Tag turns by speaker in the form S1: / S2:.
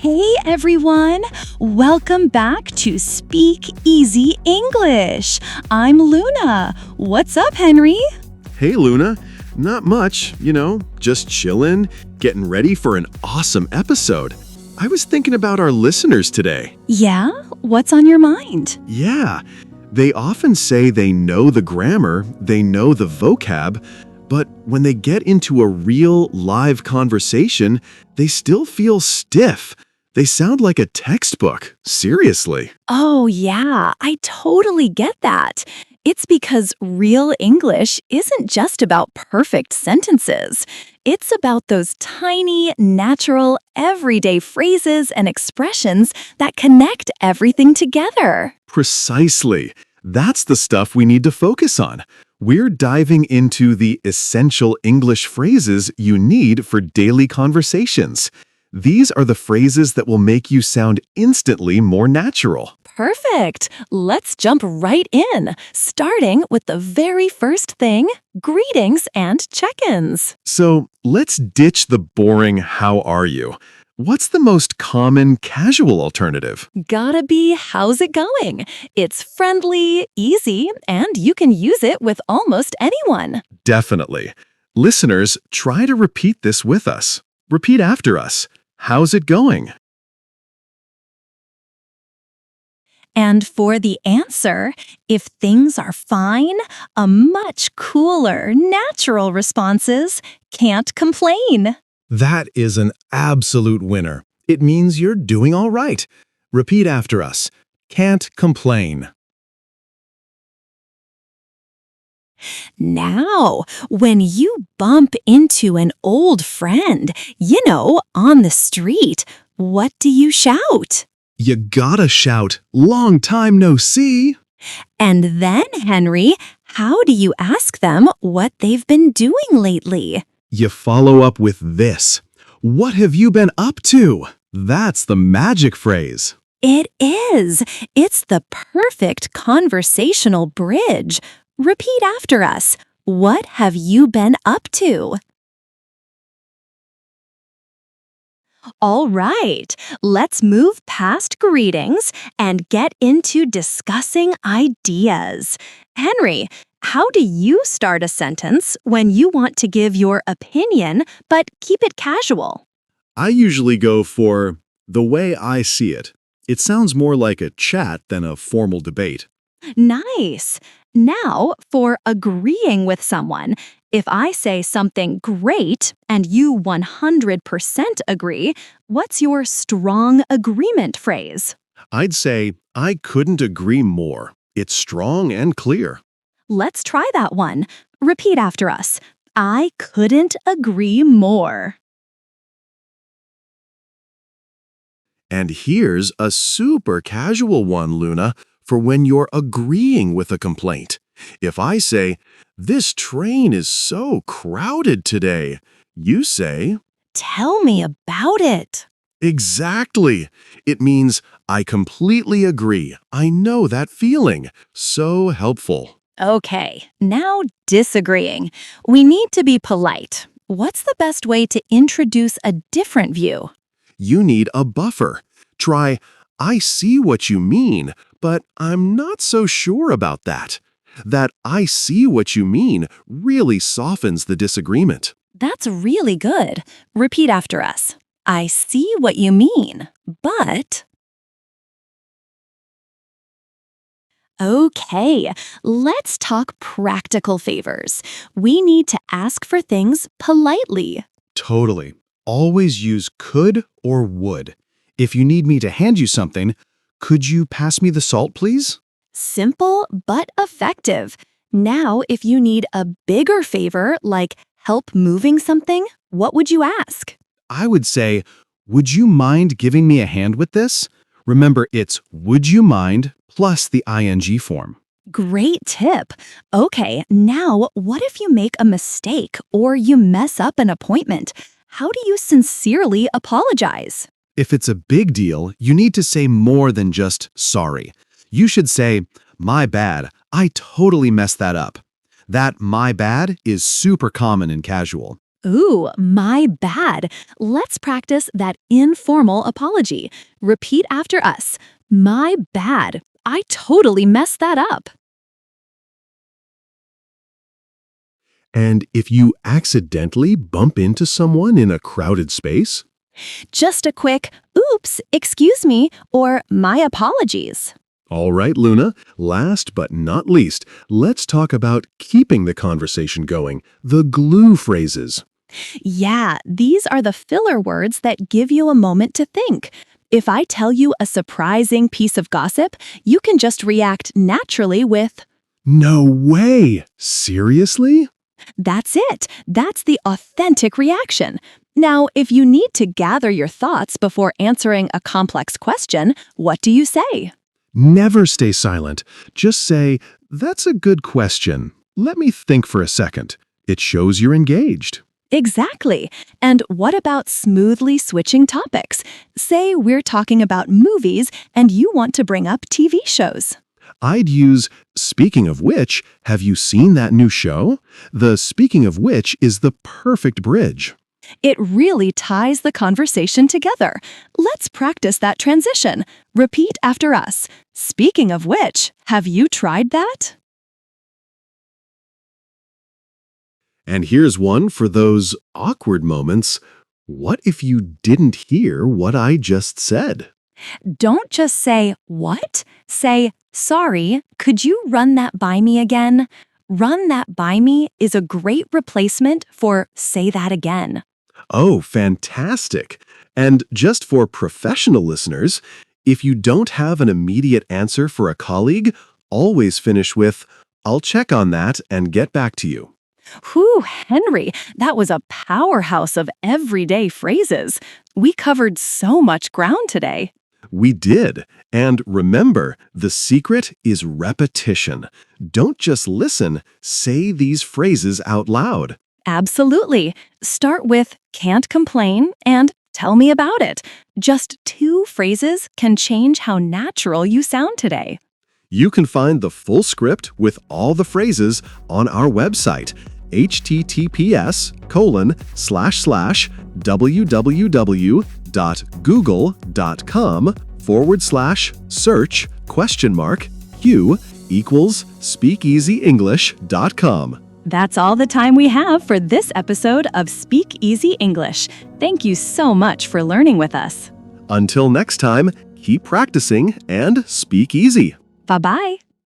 S1: Hey everyone! Welcome back to Speak Easy English. I'm Luna. What's up, Henry?
S2: Hey, Luna. Not much, just chillin', getting ready for an awesome episode. I was thinking about our listeners today.
S1: Yeah? What's on your mind?
S2: Yeah, they often say they know the grammar, they know the vocab, but when they get into a real, live conversation, they still feel stiff. They sound like a textbook. Seriously.
S1: Oh, yeah, I totally get that. It's because real English isn't just about perfect sentences. It's about those tiny, natural, everyday phrases and expressions that connect everything together.
S2: Precisely. That's the stuff we need to focus on. We're diving into the essential English phrases you need for daily conversations. These are the phrases that will make you sound instantly more natural.
S1: Perfect. Let's jump right in, starting with the very first thing, greetings and check-ins.
S2: So let's ditch the boring "how are you?" What's the most common casual alternative?
S1: Gotta be how's it going? It's friendly, easy, and you can use it with almost anyone.
S2: Definitely. Listeners, try to repeat this with us. Repeat after us. How's it going?
S1: And for the answer, if things are fine, a much cooler, natural response is can't complain.
S3: That is an absolute winner. It means you're doing all right. Repeat after us. Can't complain.
S1: Now, when you bump into an old friend, on the street, what do you shout?
S3: You gotta shout, "Long time no see!"
S1: And then, Henry, how do you ask them what they've been doing lately?
S3: You follow up with this. "What have you been up to?" That's the magic phrase.
S1: It is. It's the perfect conversational bridge. Repeat after us. What have you been up to? All right, let's move past greetings and get into discussing ideas. Henry, how do you start a sentence when you want to give your opinion but keep it casual?
S3: I usually go for "the way I see it." It sounds more like a chat than a formal debate.
S1: Nice. Now, for agreeing with someone, if I say something great and you 100% agree, what's your strong agreement phrase?
S3: I'd say, "I couldn't agree more." It's strong and clear.
S1: Let's try that one. Repeat after us. I couldn't agree more.
S2: And here's a super casual one, Luna, for when you're agreeing with a complaint. If I say, "This train is so crowded today," you say,
S1: Tell me about it.
S2: "Exactly." It means, "I completely agree. I know that feeling." So helpful.
S1: Okay, now disagreeing. We need to be polite. What's the best way to introduce a different view?
S2: You need a buffer. Try, "I see what you mean, but I'm not so sure about that." That "I see what you mean" really softens the disagreement.
S1: That's really good. Repeat after us. I see what you mean, but... Okay, let's talk practical favors. We need to ask for things politely.
S3: Totally. Always use could or would. If you need me to hand you something, "Could you pass me the salt, please?"
S1: Simple but effective. Now, if you need a bigger favor, like help moving something, what would you ask?
S3: I would say, "Would you mind giving me a hand with this?" Remember, it's "would you mind" plus the ing form.
S1: Great tip. Okay, now what if you make a mistake or you mess up an appointment? How do you sincerely apologize?
S3: If it's a big deal, you need to say more than just "sorry." You should say, "My bad, I totally messed that up." That "my bad" is super common in casual.
S1: Ooh, my bad. Let's practice that informal apology. Repeat after us. My bad. I totally messed that up.
S2: And if you accidentally bump into someone in a crowded space,
S1: Just a quick, oops, excuse me, or my apologies.
S2: all right, Luna, last but not least, let's talk about keeping the conversation going, the glue phrases.
S1: Yeah, these are the filler words that give you a moment to think. If I tell you a surprising piece of gossip, you can just react naturally with,
S2: No way! Seriously?
S1: that's it. That's the authentic reaction. Now, if you need to gather your thoughts before answering a complex question, what do you say?
S2: Never stay silent. Just say, that's a good question. Let me think for a second. It shows you're engaged.
S1: Exactly. And what about smoothly switching topics? Say we're talking about movies and you want to bring up TV shows.
S2: I'd use, speaking of which, have you seen that new show? The speaking of which is the perfect bridge.
S1: It really ties the conversation together. Let's practice that transition. Repeat after us. Speaking of which, have you tried that?
S2: And here's one for those awkward moments. What if you didn't hear what I just said?
S1: Don't just say, what? Say, sorry, could you run that by me again? Run that by me is a great replacement for say that again.
S2: Oh, fantastic. And just for professional listeners, if you don't have an immediate answer for a colleague, always finish with, I'll check on that and get back to you.
S1: Whew, Henry, that was a powerhouse of everyday phrases. We covered so much ground today.
S2: We did. And remember, the secret is repetition. Don't just listen, say these phrases out loud.
S1: Absolutely. Start with can't complain and tell me about it. Just 2 phrases can change how natural you sound today.
S2: You can find the full script with all the phrases on our website, https://www.google.com/search?Q=speakeasyenglish.com.
S1: That's all the time we have for this episode of Speak Easy English. Thank you so much for learning with us.
S2: Until next time, keep practicing and speak easy.
S1: Bye-bye.